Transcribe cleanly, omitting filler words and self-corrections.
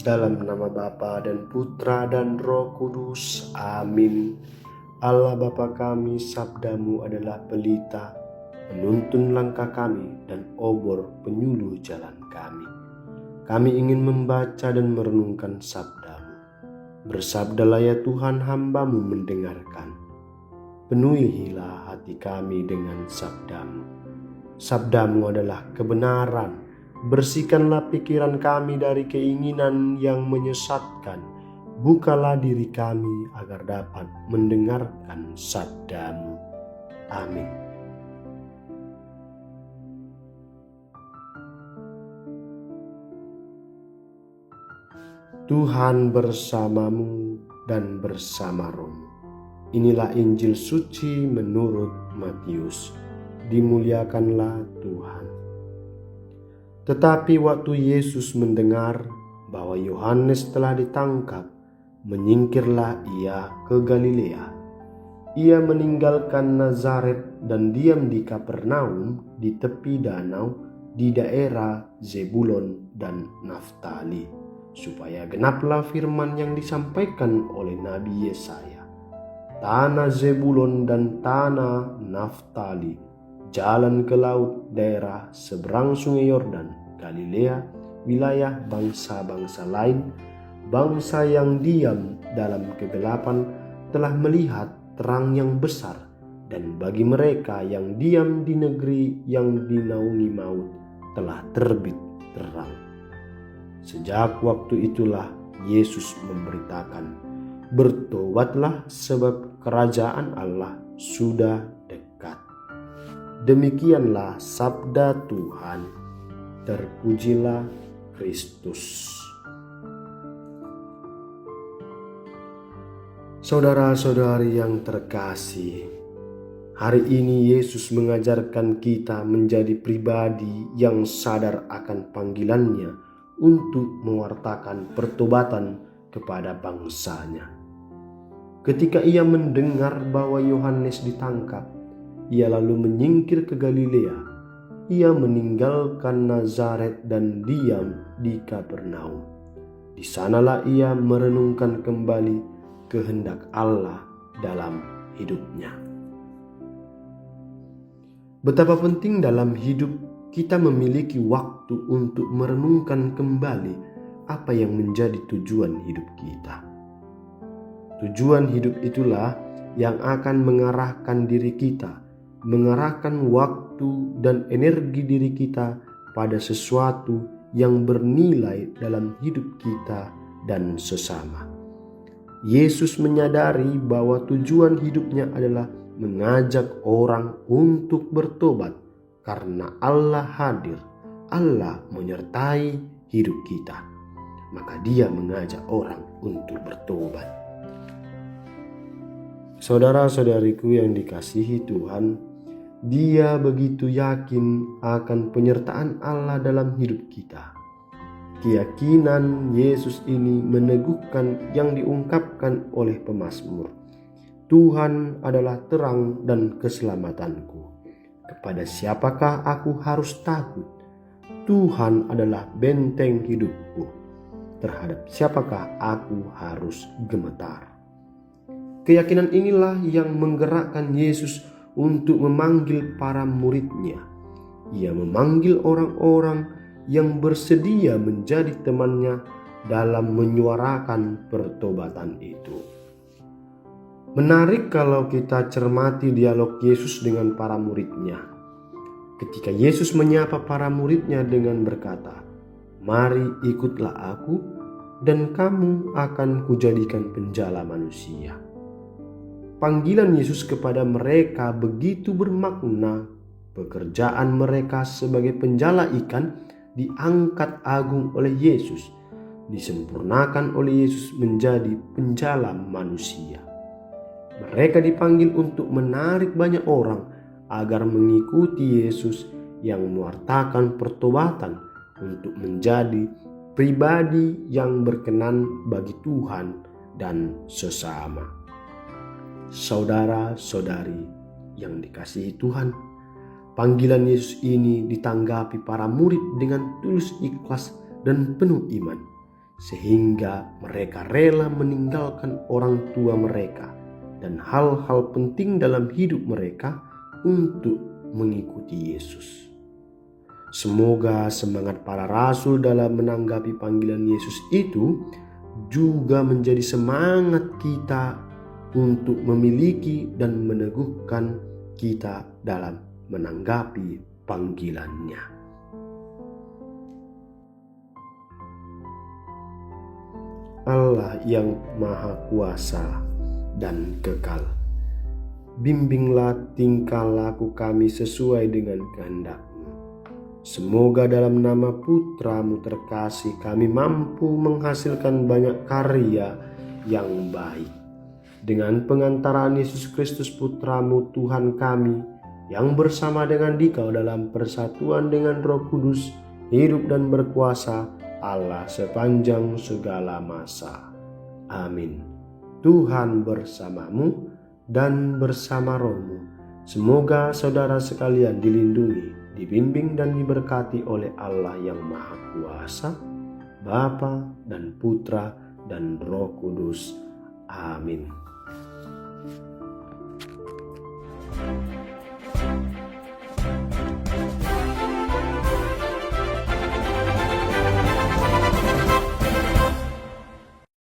dalam nama Bapa dan Putra dan Roh Kudus. Amin. Allah Bapa kami, sabdamu adalah pelita, menuntun langkah kami dan obor penyuluh jalan kami. Kami ingin membaca dan merenungkan sabdamu. Bersabdalah ya Tuhan, hambamu mendengarkan. Penuhilah hati kami dengan sabdamu. Sabdamu adalah kebenaran. Bersihkanlah pikiran kami dari keinginan yang menyesatkan. Bukalah diri kami agar dapat mendengarkan sabdamu. Amin. Tuhan bersamamu dan bersama rohmu. Inilah Injil suci menurut Matius. Dimuliakanlah Tuhan. Tetapi waktu Yesus mendengar bahwa Yohanes telah ditangkap, menyingkirlah ia ke Galilea. Ia meninggalkan Nazaret dan diam di Kapernaum di tepi danau di daerah Zebulon dan Naftali, supaya genaplah firman yang disampaikan oleh Nabi Yesaya. Tanah Zebulon dan tanah Naftali, jalan ke laut, daerah seberang sungai Yordan, Galilea, wilayah bangsa-bangsa lain, bangsa yang diam dalam kegelapan telah melihat terang yang besar, dan bagi mereka yang diam di negeri yang dinaungi maut telah terbit terang. Sejak waktu itulah Yesus memberitakan, bertobatlah sebab kerajaan Allah sudah dekat. Demikianlah sabda Tuhan. Terpujilah Kristus. Saudara-saudari yang terkasih, hari ini Yesus mengajarkan kita menjadi pribadi yang sadar akan panggilannya untuk mewartakan pertobatan kepada bangsanya. Ketika ia mendengar bahwa Yohanes ditangkap, ia lalu menyingkir ke Galilea. Ia meninggalkan Nazaret dan diam di Kapernaum. Di sanalah ia merenungkan kembali kehendak Allah dalam hidupnya. Betapa penting dalam hidup kita memiliki waktu untuk merenungkan kembali apa yang menjadi tujuan hidup kita. Tujuan hidup itulah yang akan mengarahkan diri kita, mengarahkan waktu dan energi diri kita pada sesuatu yang bernilai dalam hidup kita dan sesama. Yesus menyadari bahwa tujuan hidupnya adalah mengajak orang untuk bertobat karena Allah hadir, Allah menyertai hidup kita. Maka dia mengajak orang untuk bertobat. Saudara-saudariku yang dikasihi Tuhan, dia begitu yakin akan penyertaan Allah dalam hidup kita. Keyakinan Yesus ini meneguhkan yang diungkapkan oleh pemazmur. Tuhan adalah terang dan keselamatanku. Kepada siapakah aku harus takut? Tuhan adalah benteng hidupku. Terhadap siapakah aku harus gemetar? Keyakinan inilah yang menggerakkan Yesus untuk memanggil para murid-Nya. Ia memanggil orang-orang yang bersedia menjadi temannya dalam menyuarakan pertobatan itu. Menarik kalau kita cermati dialog Yesus dengan para murid-Nya. Ketika Yesus menyapa para murid-Nya dengan berkata, "Mari ikutlah aku dan kamu akan kujadikan penjala manusia." Panggilan Yesus kepada mereka begitu bermakna. Pekerjaan mereka sebagai penjala ikan diangkat agung oleh Yesus, disempurnakan oleh Yesus menjadi penjala manusia. Mereka dipanggil untuk menarik banyak orang agar mengikuti Yesus yang mewartakan pertobatan untuk menjadi pribadi yang berkenan bagi Tuhan dan sesama. Saudara-saudari yang dikasihi Tuhan, panggilan Yesus ini ditanggapi para murid dengan tulus ikhlas dan penuh iman. sehingga mereka rela meninggalkan orang tua mereka dan hal-hal penting dalam hidup mereka untuk mengikuti Yesus. Semoga semangat para rasul dalam menanggapi panggilan Yesus itu juga menjadi semangat kita untuk memiliki dan meneguhkan kita dalam menanggapi panggilannya. Allah yang Maha Kuasa dan kekal, bimbinglah tingkah laku kami sesuai dengan kehendak-Mu. Semoga dalam nama Putra-Mu terkasih kami mampu menghasilkan banyak karya yang baik. Dengan pengantaraan Yesus Kristus Putra-Mu Tuhan kami, yang bersama dengan Dikau dalam persatuan dengan Roh Kudus, hidup dan berkuasa Allah sepanjang segala masa. Amin. Tuhan bersamamu dan bersama rohmu. Semoga saudara sekalian dilindungi, dibimbing dan diberkati oleh Allah yang Maha Kuasa, Bapa dan Putra dan Roh Kudus. Amin.